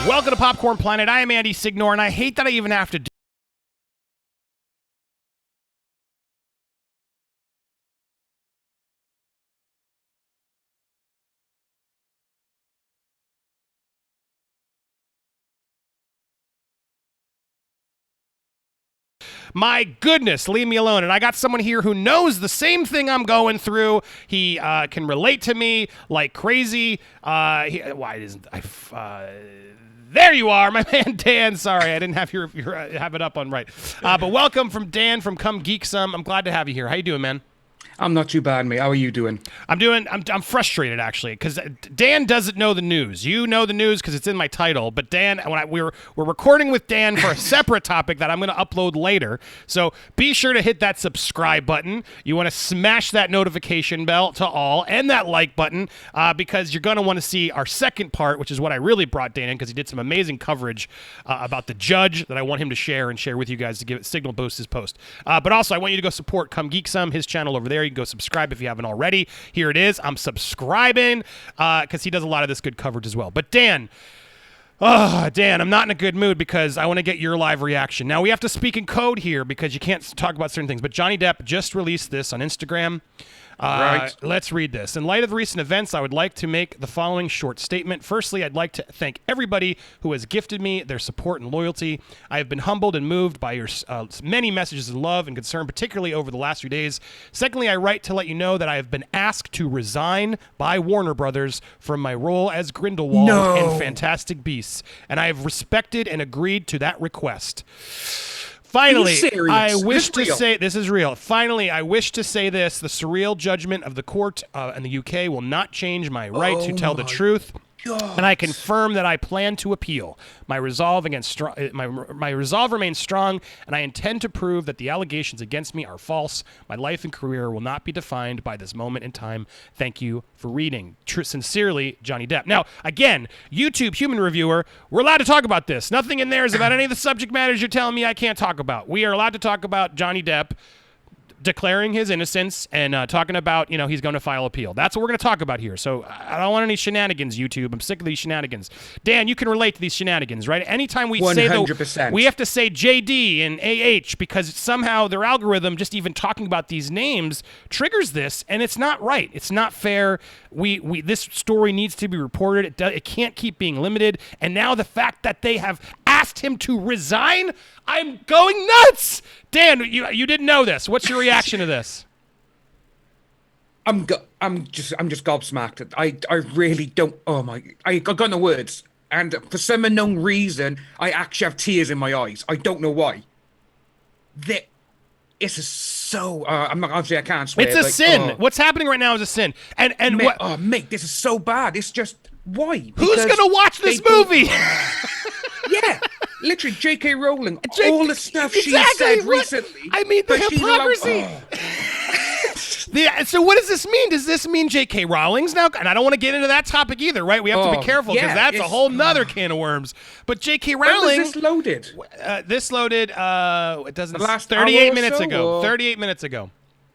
Welcome to Popcorn Planet. I am Andy Signor, and I hate that I even have to do My goodness, leave me alone. And I got someone here who knows the same thing I'm going through. He can relate to me like crazy. Why isn't there you are, my man Dan. Sorry, I didn't have your have it up on right. But welcome from Dan from ComeGeekSome. I'm glad to have you here. How you doing, man? I'm not too bad, mate. How are you doing? I'm frustrated, actually, because Dan doesn't know the news. You know the news because it's in my title, but Dan, we're recording with Dan for a separate topic that I'm going to upload later. So be sure to hit that subscribe button. You want to smash that notification bell to all and that like button because you're going to want to see our second part, which is what I really brought Dan in because he did some amazing coverage about the judge that I want him to share with you guys to give it signal boost his post. But also, I want you to go support ComeGeekSome, his channel over there. You can go subscribe if you haven't already. Here it is. I'm subscribing because he does a lot of this good coverage as well. But Dan, I'm not in a good mood because I want to get your live reaction. Now, we have to speak in code here because you can't talk about certain things. But Johnny Depp just released this on Instagram. Right. Let's read this. In light of the recent events, I would like to make the following short statement. Firstly, I'd like to thank everybody who has gifted me their support and loyalty. I have been humbled and moved by your many messages of love and concern, particularly over the last few days. Secondly, I write to let you know that I have been asked to resign by Warner Brothers from my role as Grindelwald in Fantastic Beasts, and I have respected and agreed to that request. Finally, I wish to say this is real. Finally, I wish to say this: the surreal judgment of the court in the UK will not change my right to tell the truth. God. And I confirm that I plan to appeal. My resolve remains strong, and I intend to prove that the allegations against me are false. My life and career will not be defined by this moment in time. Thank you for reading. Sincerely, Johnny Depp. Now, again, YouTube human reviewer, we're allowed to talk about this. Nothing in there is about any of the subject matters you're telling me I can't talk about. We are allowed to talk about Johnny Depp declaring his innocence and talking about, he's going to file appeal. That's what we're going to talk about here. So I don't want any shenanigans, YouTube. I'm sick of these shenanigans. Dan, you can relate to these shenanigans, right? Anytime we 100%. say we have to say JD and AH because somehow their algorithm, just even talking about these names, triggers this, and it's not right. It's not fair. This story needs to be reported. It can't keep being limited. And now the fact that they have asked him to resign, I'm going nuts. Dan, you didn't know this. What's your reaction to this? I'm just gobsmacked. I really don't. Oh my! I got no words. And for some unknown reason, I actually have tears in my eyes. I don't know why. This is so. I'm not. Obviously, I can't swear. It's a sin. What's happening right now is a sin. And mate, what? Oh, mate, this is so bad. It's just why? Who's gonna watch this movie? Yeah. Literally, J.K. Rowling, all the stuff she said recently. I mean, the hypocrisy. So what does this mean? Does this mean J.K. Rowling's now? And I don't want to get into that topic either, right? We have to be careful because that's a whole nother can of worms. But J.K. Rowling. When was this loaded? This loaded, it doesn't. The last 38 minutes so, ago. or? 38 minutes ago.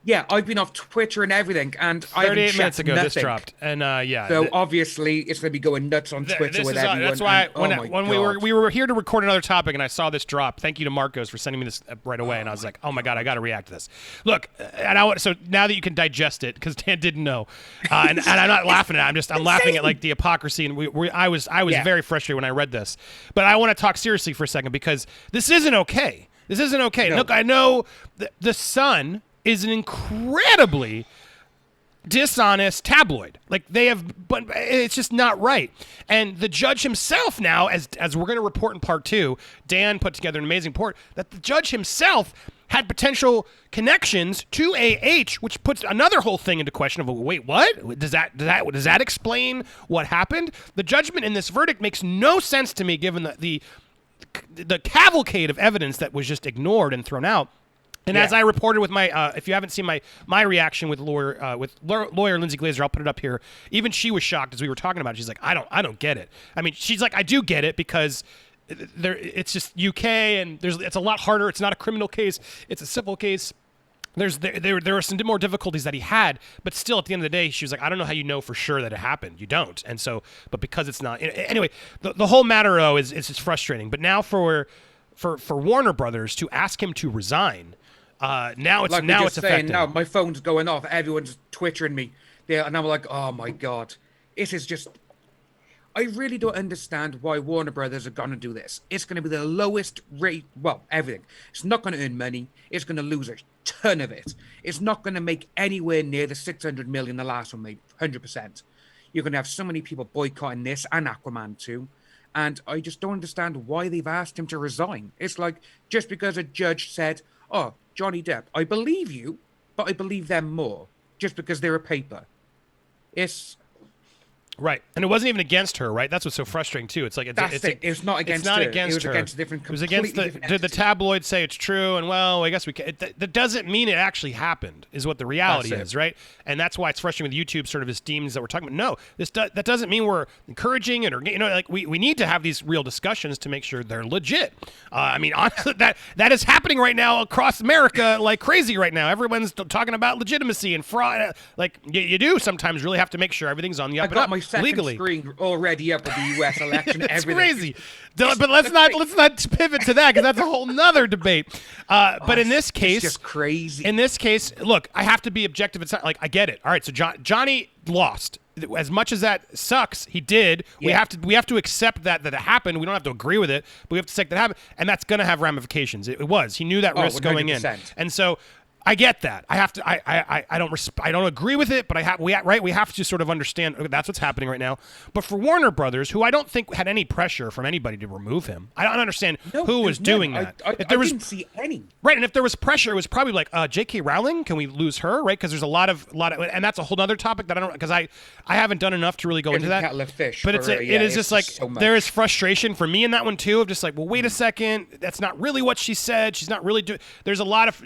Yeah, I've been off Twitter and everything, and 38 minutes ago nothing. this dropped, and yeah. So obviously it's gonna be going nuts on Twitter with everyone. That's why when we were here to record another topic, and I saw this drop. Thank you to Marcos for sending me this right away, and I was like, oh my god, I got to react to this. Look, so now that you can digest it, because Dan didn't know, and I'm not laughing at it. I'm laughing at like the hypocrisy, and I was very frustrated when I read this, but I want to talk seriously for a second because this isn't okay. This isn't okay. No. Look, I know the Sun is an incredibly dishonest tabloid. Like but it's just not right. And the judge himself now, as we're going to report in part 2, Dan put together an amazing report that the judge himself had potential connections to AH, which puts another whole thing into question of, wait, what? Does that explain what happened? The judgment in this verdict makes no sense to me given the cavalcade of evidence that was just ignored and thrown out. And as I reported with my, if you haven't seen my reaction with lawyer Lindsay Glazer, I'll put it up here. Even she was shocked as we were talking about it. She's like, I don't get it. I mean, she's like, I do get it because it's just UK and it's a lot harder. It's not a criminal case. It's a civil case. there were some more difficulties that he had, but still at the end of the day, she was like, I don't know how you know for sure that it happened. You don't. And so, but because it's not, anyway, the whole matter though is just frustrating. But now for Warner Brothers to ask him to resign, now it's affecting. Now my phone's going off. Everyone's twittering me. Yeah, and I'm like, oh my God, this is just. I really don't understand why Warner Brothers are going to do this. It's going to be the lowest rate, well, everything. It's not going to earn money. It's going to lose a ton of it. It's not going to make anywhere near the 600 million the last one made, 100%. You're going to have so many people boycotting this and Aquaman 2. And I just don't understand why they've asked him to resign. It's like, just because a judge said, oh, Johnny Depp, I believe you, but I believe them more, just because they're a paper. It's... Right, and it wasn't even against her, right? That's what's so frustrating too. It's like it's not against her. It was against a different. It was against did the tabloids say it's true? And well, I guess we can. That doesn't mean it actually happened. Is what the reality is, right? And that's why it's frustrating with YouTube sort of esteems that we're talking about. No, that doesn't mean we're encouraging it or like we need to have these real discussions to make sure they're legit. I mean, honestly, that is happening right now across America like crazy right now. Everyone's talking about legitimacy and fraud. Like you do sometimes really have to make sure everything's on the up and up. Second legally. Screen already up with the U.S. election. It's everything. crazy, but let's not pivot to that because that's a whole nother debate. But in this case, it's just crazy. In this case, look, I have to be objective. It's not like I get it. All right, so Johnny lost. As much as that sucks, he did. Yeah. We have to accept that it happened. We don't have to agree with it, but we have to accept that it happened, and that's going to have ramifications. It was. He knew that risk 100%. Going in, and so. I get that. I have to. I don't agree with it, but we have to sort of understand that's what's happening right now. But for Warner Brothers, who I don't think had any pressure from anybody to remove him, I don't understand who was doing that. I didn't see any. Right, and if there was pressure, it was probably like J.K. Rowling. Can we lose her? Right, because there's a lot of, and that's a whole other topic that I don't because I haven't done enough to really go into that. But it is just like so there is frustration for me in that one too of just like, well, wait a second, that's not really what she said. She's not really doing. There's a lot of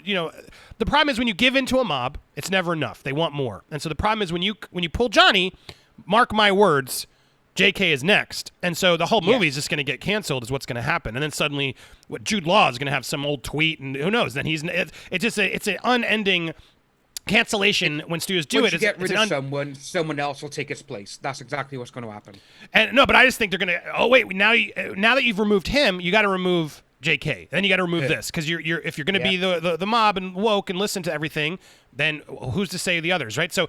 The problem is when you give in to a mob, it's never enough. They want more. And so the problem is when you pull Johnny, mark my words, JK is next. And so the whole movie is just going to get canceled is what's going to happen. And then suddenly what Jude Law is going to have some old tweet and who knows. Then it's an unending cancellation when studios do Once it. You get rid of someone else will take its place. That's exactly what's going to happen. And no, but I just think they're going to, oh wait, now that you've removed him, you got to remove JK. Then you got to remove this because if you're going to be the mob and woke and listen to everything, then who's to say the others, right? So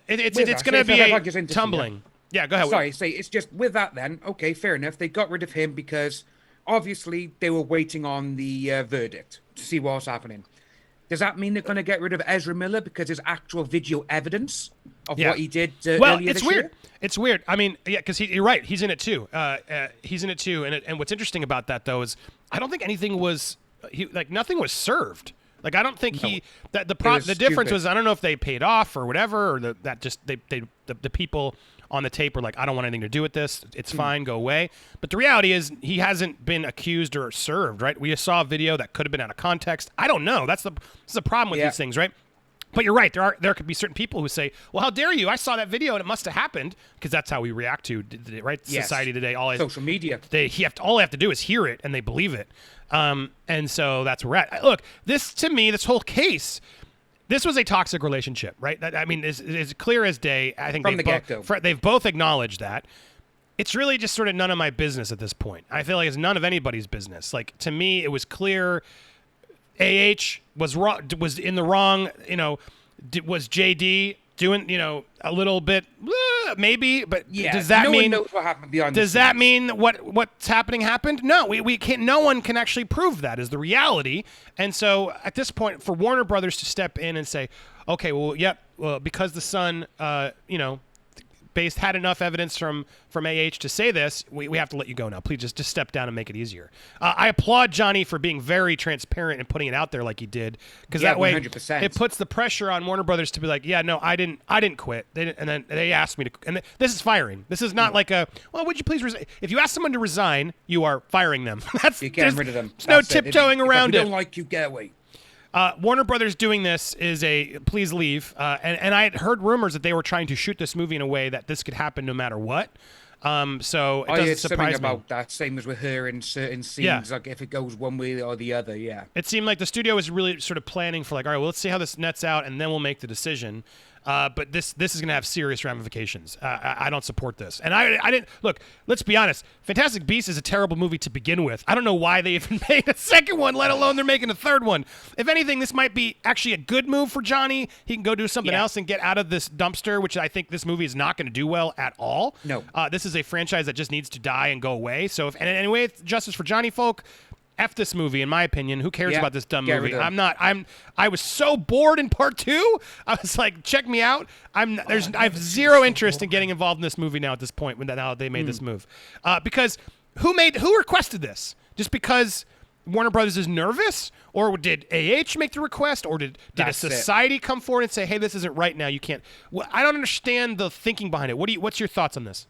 it's going to be a tumbling. Yeah, go ahead. It's just with that then. Okay, fair enough. They got rid of him because obviously they were waiting on the verdict to see what was happening. Does that mean they're going to get rid of Ezra Miller because there's actual video evidence of what he did earlier this year? It's weird. I mean, because you're right. He's in it too. He's in it too. And what's interesting about that though is I don't think anything was nothing was served. Like I don't think the difference was I don't know if they paid off or whatever or the people on the tape were like I don't want anything to do with this. It's fine, go away. But the reality is he hasn't been accused or served, right? We just saw a video that could have been out of context. I don't know. That's the problem with these things, right? But you're right. There could be certain people who say, "Well, how dare you? I saw that video and it must have happened," because that's how we react to right society today. Social media. All they have to do is hear it and they believe it. And so that's where we're at. Look, this whole case. This was a toxic relationship, right? I mean, it's clear as day. I think they've both acknowledged that. It's really just sort of none of my business at this point. I feel like it's none of anybody's business. Like to me, it was clear. AH was wrong. Was in the wrong. Was JD doing a little bit maybe? But does that mean? No one knows what happened beyond. Does that mean what's happening happened? No, we can't. No one can actually prove that is the reality. And so at this point, for Warner Brothers to step in and say, okay, well, because the Sun, had enough evidence from AH to say this, we have to let you go now. Please just step down and make it easier. I applaud Johnny for being very transparent and putting it out there like he did, because that way 100%. It puts the pressure on Warner Brothers to be like, yeah, no, I didn't quit. And then they asked me to, and this is firing. This is not like would you please resign? If you ask someone to resign, you are firing them. You get rid of them. There's no tiptoeing around it. If they don't like you, get away. Warner Brothers doing this is a please leave. And I had heard rumors that they were trying to shoot this movie in a way that this could happen no matter what. So it I doesn't heard something surprise me. about that. Same as with her in certain scenes, Yeah. like if it goes one way or the other, yeah. It seemed like the studio was really sort of planning for like, all right, well, let's see how this nets out, and then we'll make the decision. But this is going to have serious ramifications. I don't support this, and I didn't look. Let's be honest. Fantastic Beasts is a terrible movie to begin with. I don't know why they even made a second one, let alone they're making a third one. If anything, this might be actually a good move for Johnny. He can go do something else and get out of this dumpster, which I think this movie is not going to do well at all. No. This is a franchise that just needs to die and go away. So, and anyway, it's justice for Johnny folk. F this movie, in my opinion. Who cares about this dumb movie? I was so bored in part 2. I was like, check me out. I have zero interest in getting involved in this movie now at this point now they made this move. Because who requested this? Just because Warner Brothers is nervous? Or did AH make the request? Or did a society come forward and say, hey, this isn't right now, you can't? Well, I don't understand the thinking behind it. What's your thoughts on this?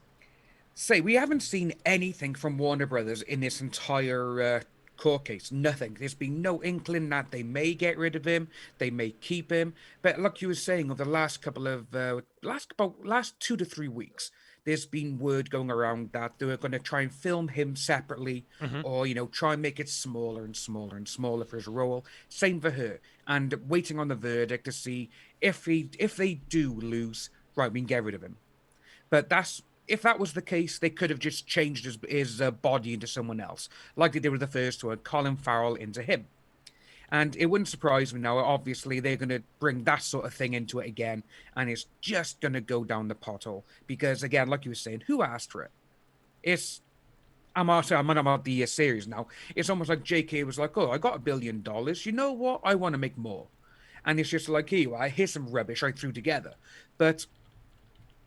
We haven't seen anything from Warner Brothers in this entire court case. Nothing. There's been no inkling that they may get rid of him, they may keep him. But like you were saying, over the last couple of last 2 to 3 weeks, there's been word going around that they were going to try and film him separately, or try and make it smaller and smaller and smaller for his role. Same for her, and waiting on the verdict to see if they do lose, right, we can get rid of him. But if that was the case, they could have just changed his body into someone else, like they did with the first one, Colin Farrell into him. And it wouldn't surprise me now. Obviously, they're going to bring that sort of thing into it again, and it's just going to go down the pothole. Because, again, like you were saying, who asked for it? I'm about the series now. It's almost like JK was like, oh, I got $1 billion. You know what? I want to make more. And it's just like, here's some rubbish I threw together. But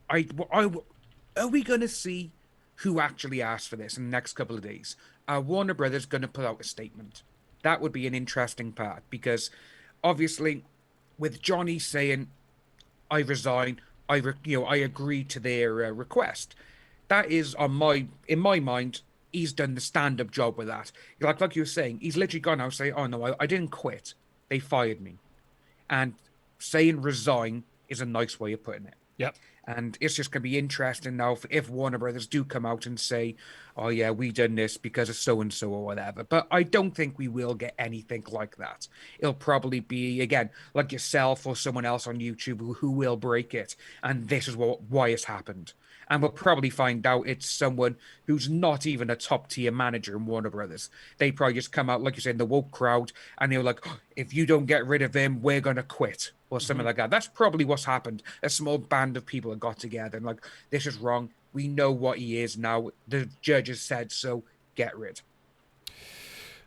are we going to see who actually asked for this in the next couple of days? Are Warner Brothers going to put out a statement? That would be an interesting part, because obviously with Johnny saying, I resign, I agree to their request, that is in my mind, he's done the stand-up job with that. Like you were saying, he's literally gone out and say, oh no, I didn't quit. They fired me. And saying resign is a nice way of putting it. Yep. And it's just going to be interesting now if Warner Brothers do come out and say, oh, yeah, we done this because of so-and-so or whatever. But I don't think we will get anything like that. It'll probably be, again, like yourself or someone else on YouTube who will break it. And this is why it's happened. And we'll probably find out it's someone who's not even a top-tier manager in Warner Brothers. They probably just come out, like you said, in the woke crowd, and they were like, oh, if you don't get rid of him, we're going to quit, or something like that. That's probably what's happened. A small band of people have got together and like, this is wrong. We know what he is now. The judges said so. Get rid.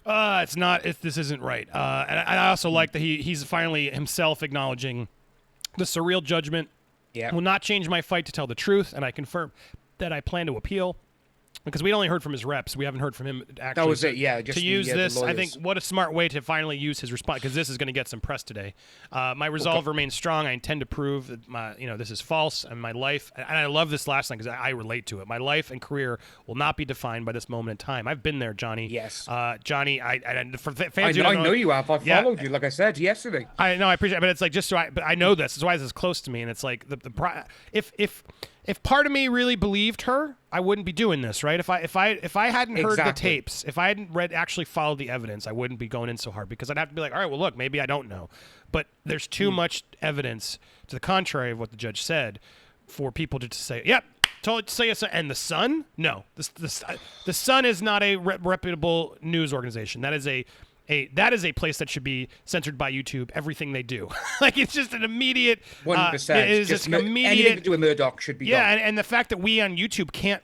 It's not. This isn't right. And I also like that he's finally himself acknowledging the surreal judgment. Yeah. Will not change my fight to tell the truth, and I confirm that I plan to appeal. Because we only heard from his reps. We haven't heard from him actually. That was it, yeah. Just to use this, I think, what a smart way to finally use his response, because this is going to get some press today. My resolve remains strong. I intend to prove that this is false, and my life, and I love this last line because I relate to it. My life and career will not be defined by this moment in time. I've been there, Johnny. Yes. Johnny, for fans who I don't know you have. I followed you, like I said yesterday. I know, I appreciate it, but it's like, but I know this. That's why this is close to me, and it's like, if part of me really believed her, I wouldn't be doing this, right? If I hadn't heard the tapes, if I hadn't actually followed the evidence, I wouldn't be going in so hard, because I'd have to be like, all right, well, look, maybe I don't know. But there's too much evidence to the contrary of what the judge said for people to say, yep, say yes. And the Sun? No. The Sun is not a reputable news organization. That is a place that should be censored by YouTube. Everything they do, like, it's just an immediate 100%. It is just immediate. Anything to do with Murdoch should be gone. And the fact that we on YouTube can't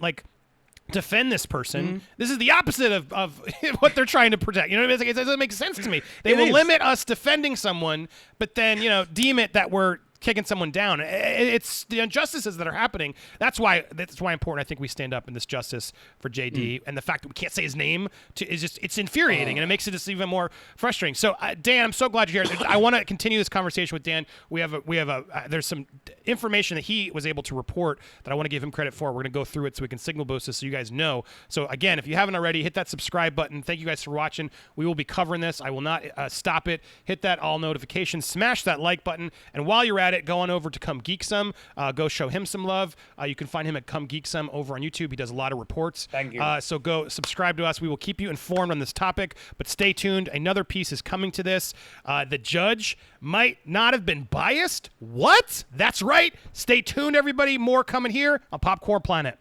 defend this person. This is the opposite of what they're trying to protect. You know what I mean? It doesn't make sense to me. They will limit us defending someone, but then deem it that we're kicking someone down. It's the injustices that are happening. That's why important. I think we stand up in this justice for JD, and the fact that we can't say his name it's infuriating, and it makes it just even more frustrating. So Dan, I'm so glad you're here. I want to continue this conversation with Dan. There's some information that he was able to report that I want to give him credit for. We're going to go through it so we can signal boost this so you guys know. So again, if you haven't already, hit that subscribe button. Thank you guys for watching. We will be covering this. I will not stop it. Hit that all notifications, smash that like button, and while you're at it, it, go on over to ComeGeekSome. Go show him some love. You can find him at ComeGeekSome over on YouTube. He does a lot of reports. Thank you. So go subscribe to us. We will keep you informed on this topic, but stay tuned. Another piece is coming to this. The judge might not have been biased. What? That's right. Stay tuned, everybody. More coming here on Popcorn Planet.